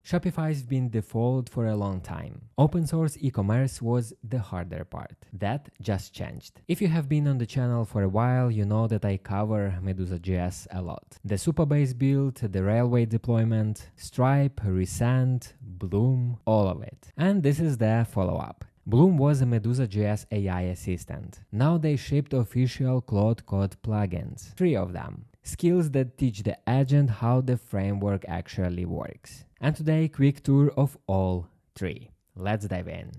Shopify's been default for a long time. Open source e-commerce was the harder part. That just changed. If you have been on the channel for a while, you know that I cover MedusaJS a lot. The Supabase build, the railway deployment, Stripe, Resend, Bloom, all of it. And this is the follow-up. Bloom was a MedusaJS AI assistant. Now they shipped official Claude Code plugins, 3 of them. Skills that teach the agent how the framework actually works. And today, quick tour of all 3. Let's dive in.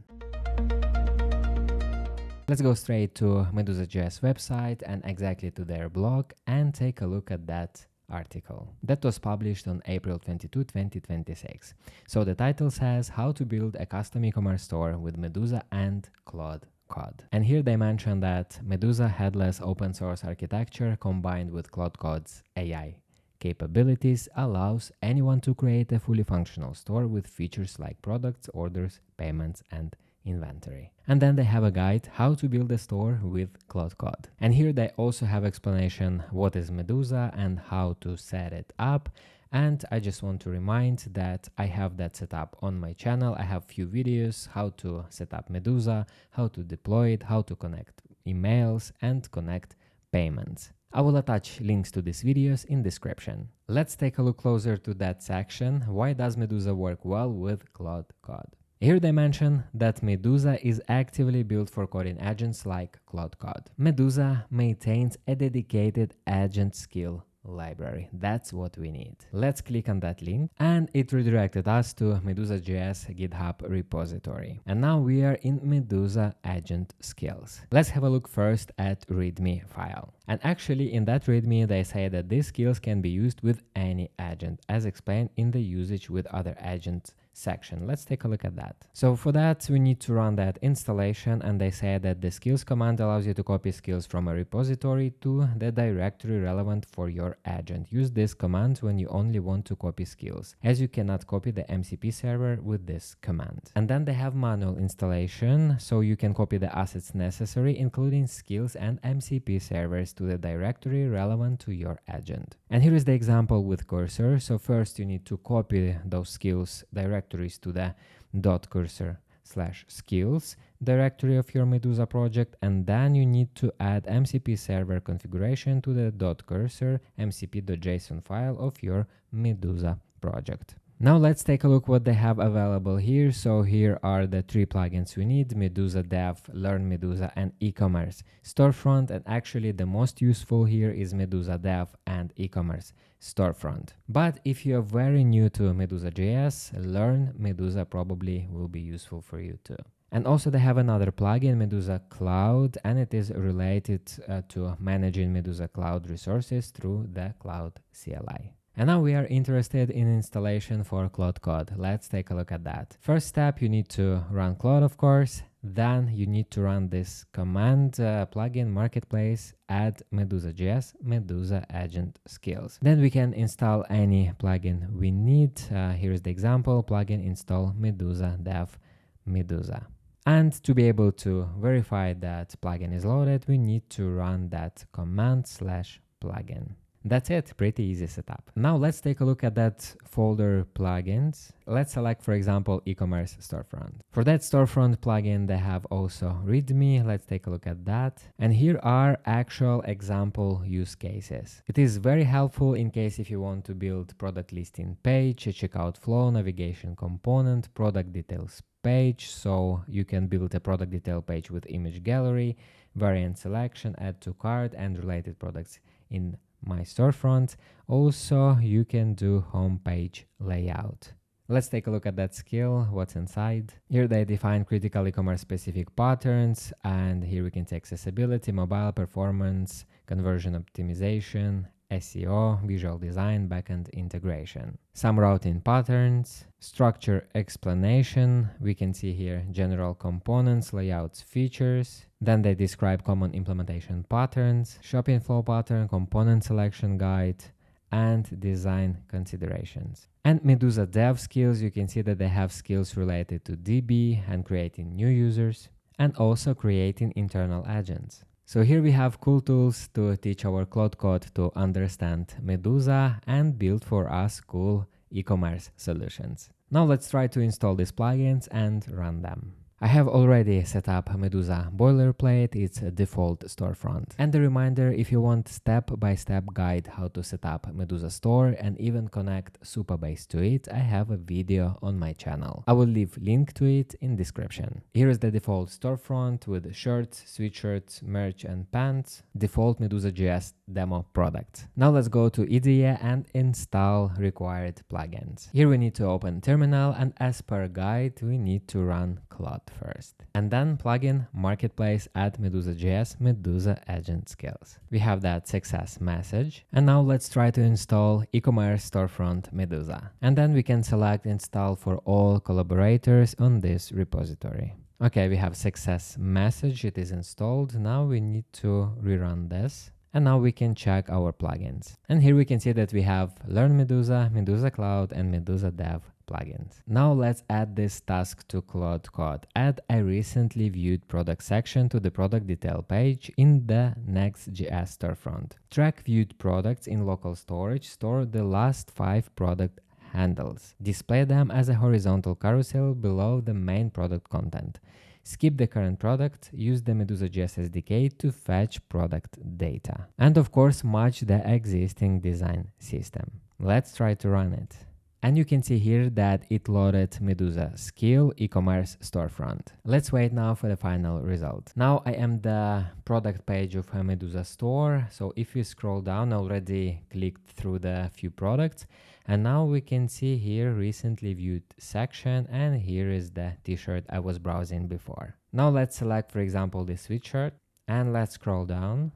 Let's go straight to MedusaJS website and exactly to their blog and take a look at that article that was published on April 22, 2026. So the title says how to build a custom e-commerce store with Medusa and Claude Code. And here they mention that Medusa headless open source architecture combined with Claude Code's AI capabilities allows anyone to create a fully functional store with features like products, orders, payments, and inventory. And then they have a guide how to build a store with Claude Code. And here they also have explanation what is Medusa and how to set it up. And I just want to remind that I have that set up on my channel. I have few videos how to set up Medusa, how to deploy it, how to connect emails and connect payments. I will attach links to these videos in description. Let's take a look closer to that section. Why does Medusa work well with Claude Code? Here they mention that Medusa is actively built for coding agents like Claude Code. Medusa maintains a dedicated agent skill library. That's what we need. Let's click on that link and it redirected us to MedusaJS GitHub repository. And now we are in Medusa agent skills. Let's have a look first at README file. And actually in that README they say that these skills can be used with any agent as explained in the usage with other agents section. Let's take a look at that. So for that we need to run that installation and they say that the skills command allows you to copy skills from a repository to the directory relevant for your agent. Use this command when you only want to copy skills, as you cannot copy the MCP server with this command. And then they have manual installation, so you can copy the assets necessary including skills and MCP servers to the directory relevant to your agent. And here is the example with cursor. So first you need to copy those skills directories to the .cursor/skills directory of your Medusa project, and then you need to add MCP server configuration to the .cursor mcp.json file of your Medusa project. Now let's take a look what they have available here. So here are the 3 plugins we need: medusa-dev, learn-medusa, and ecommerce-storefront. And actually the most useful here is medusa-dev and ecommerce-storefront. But if you are very new to MedusaJS, learn-medusa probably will be useful for you too. And also they have another plugin, Medusa Cloud, and it is related to managing Medusa Cloud resources through the Cloud CLI. And now we are interested in installation for Claude Code. Let's take a look at that. First step, you need to run Claude, of course. Then you need to run this command, plugin marketplace, add MedusaJS, Medusa agent skills. Then we can install any plugin we need. Here's the example, plugin install medusa-dev Medusa. And to be able to verify that plugin is loaded, we need to run that command/plugin. That's it, pretty easy setup. Now let's take a look at that folder plugins. Let's select, for example, ecommerce-storefront. For that storefront plugin, they have also README. Let's take a look at that. And here are actual example use cases. It is very helpful in case if you want to build product listing page, a checkout flow, navigation component, product details page. So you can build a product detail page with image gallery, variant selection, add to cart, and related products in my storefront. Also you can do homepage layout. Let's take a look at that skill, what's inside. Here they define critical e-commerce specific patterns, and here we can see accessibility, mobile performance, conversion optimization, SEO, visual design, backend integration. Some routing patterns, structure explanation. We can see here general components, layouts, features. Then they describe common implementation patterns, shopping flow pattern, component selection guide, and design considerations. And MedusaDev skills, you can see that they have skills related to DB and creating new users, and also creating internal agents. So here we have cool tools to teach our Claude Code to understand Medusa and build for us cool e-commerce solutions. Now let's try to install these plugins and run them. I have already set up Medusa boilerplate, it's a default storefront. And a reminder, if you want step-by-step guide how to set up Medusa store and even connect Supabase to it, I have a video on my channel. I will leave link to it in description. Here is the default storefront with shirts, sweatshirts, merch and pants, default MedusaJS demo product. Now let's go to IDEA and install required plugins. Here we need to open terminal, and as per guide, we need to run Claude first. And then plugin marketplace add MedusaJS Medusa agent skills. We have that success message. And now let's try to install ecommerce-storefront Medusa. And then we can select install for all collaborators on this repository. Okay, we have success message, it is installed. Now we need to rerun this. And now we can check our plugins. And here we can see that we have learn-medusa, Medusa Cloud, and medusa-dev plugins. Now let's add this task to Claude Code. Add a recently viewed product section to the product detail page in the nextjs storefront. Track viewed products in local storage. Store the last 5 product handles. Display them as a horizontal carousel below the main product content. Skip the current product, use the MedusaJS SDK to fetch product data. And of course, match the existing design system. Let's try to run it. And you can see here that it loaded Medusa skill e-commerce storefront. Let's wait now for the final result. Now I am the product page of a Medusa store. So if you scroll down, I already clicked through the few products. And now we can see here recently viewed section, and here is the t-shirt I was browsing before. Now let's select, for example, this sweatshirt, and let's scroll down.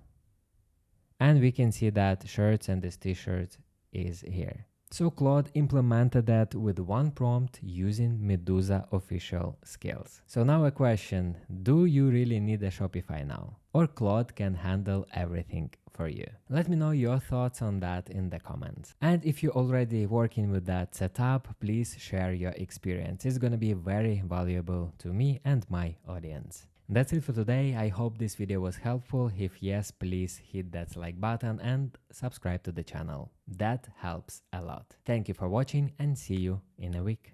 And we can see that shirts and this t-shirt is here. So Claude implemented that with one prompt using Medusa official skills. So now a question, do you really need a Shopify now? Or Claude can handle everything for you? Let me know your thoughts on that in the comments. And if you're already working with that setup, please share your experience. It's gonna be very valuable to me and my audience. That's it for today. I hope this video was helpful. If yes, please hit that like button and subscribe to the channel. That helps a lot. Thank you for watching and see you in a week.